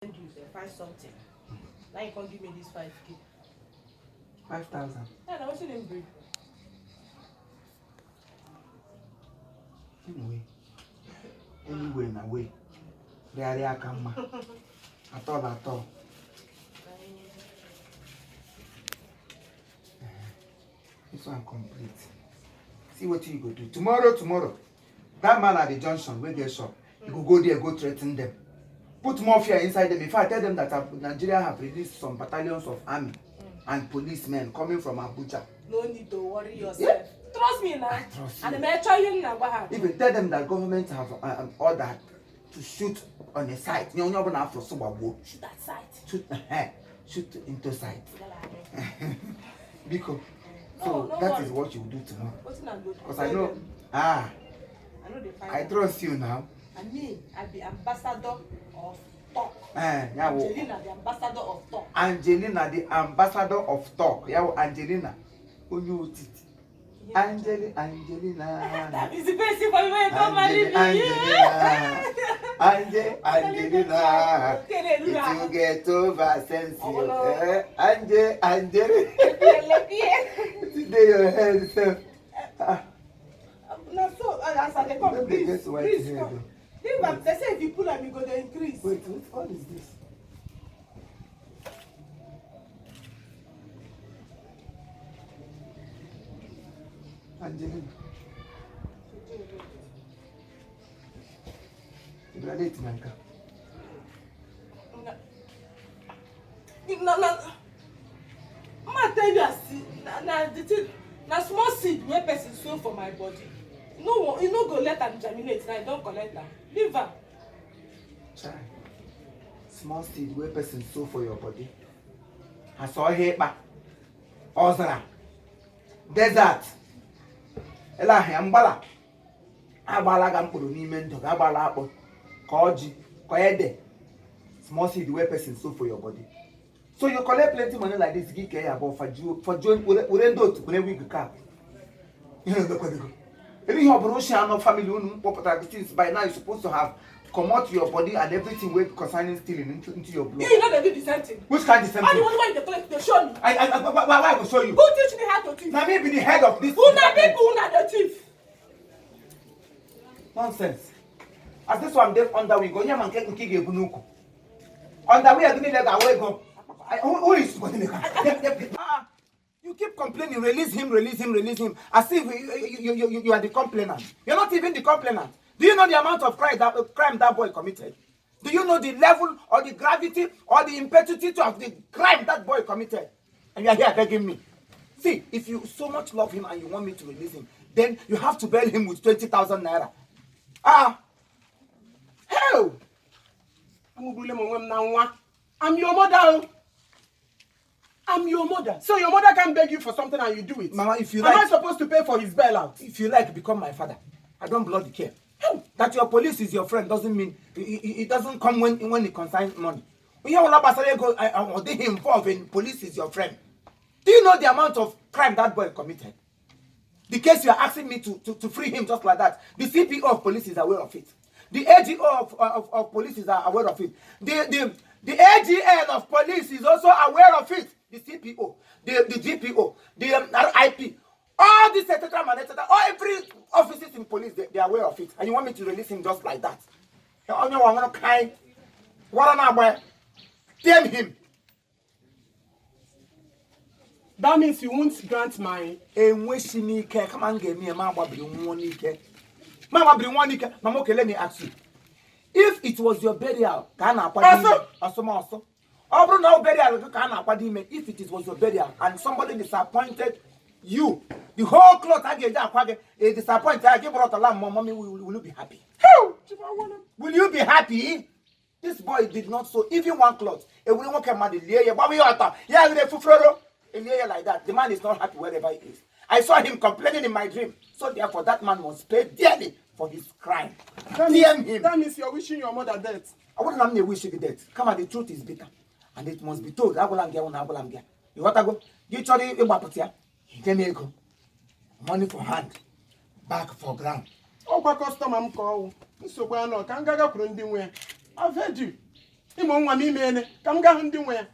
Find something. Now you can't give me this 5K. 5,000. Yeah, now what's your name, bring? Anyway, na way. There I come. At all. This one complete. See what you go do. Tomorrow. That man at the junction, where they shop, you go there, go threaten them. Put more fear inside them. If I tell them that Nigeria have released some battalions of army and policemen coming from Abuja. No need to worry yourself. Yeah. Trust me now. I trust you. And I'm trying to even tell them that government have ordered to shoot on a site. Shoot that site. Shoot into site. Because is what you do tomorrow. Because I know. I trust you now. And me, I'll be ambassador of talk. Angelina, the ambassador of talk. Angelina, the ambassador of talk. Angelina. Who you it? Angelina. That is the best thing for you when you come marry me. Angelina. It will get over sense. Angelina. Today your head self. No, so as I come, please come. They say if you pull up, you go to increase. Wait, what is this? Angelina. You are late, Manka. No. I tell you, na small seed where person sow for my body. No, you no go let them germinate. Now you don't collect them. Leave them. Try. Small seed where person sow for your body. I saw here, Ozra. Desert. Ela hembala. Abala gampuru ni mendo. Abala apo. Koji. Koede. Small seed where person sow for your body. So you collect plenty money like this. Give care about for join. Urendo to when we go. You know the if you have Russian family, by now you're supposed to have come out your body and everything with concerning stealing into your blood. You know they do the same thing. Which kind of same thing? I don't want to show me. Why I will show you? Who teach me how to thief? Now maybe the head of this. Who na people who na the thief? Nonsense. As this one there under we go, yeah man, get get bunuku. Under we are doing like away go. Who is going to You keep complaining, release him. As if you are the complainant. You're not even the complainant. Do you know the amount of crime that boy committed? Do you know the level or the gravity or the impetuosity of the crime that boy committed? And you are here begging me. See, if you so much love him and you want me to release him, then you have to bail him with 20,000 naira. Hell! I'm your mother. I'm your mother. So your mother can beg you for something and you do it? Mama, if you like... Am I supposed to pay for his bailout? If you like, become my father. I don't bloody care. That your police is your friend doesn't mean... It doesn't come when it concerns money. When you go involved in police is your friend. Do you know the amount of crime that boy committed? The case you are asking me to free him just like that. The CPO of police is aware of it. The AGO of police is aware of it. The AGN of police is also aware of it. The CPO, the GPO, the RIP, all these etc. All every officers in police, they are aware of it. And you want me to release him just like that? Damn him. That means you won't grant my... Come and get me a mama bring one. Mama, okay, let me ask you. If it was your burial, also. If it was your burial and somebody disappointed you, the whole cloth I gave disappointed, I give out a lamb, mommy, will you be happy? Will you be happy? This boy did not sew even one cloth. Like that. The man is not happy wherever he is. I saw him complaining in my dream. So therefore, that man was paid dearly for his crime. That means you're wishing your mother death. I wouldn't wish you death. Come on, the truth is bitter. And it must be told. You want to go? You try to go. Money for hand, back for ground. Oh, customer, I'm calling. So, I've heard you. Imo nwa m ime ene. Ka m gaa hụ ndị nwe ya.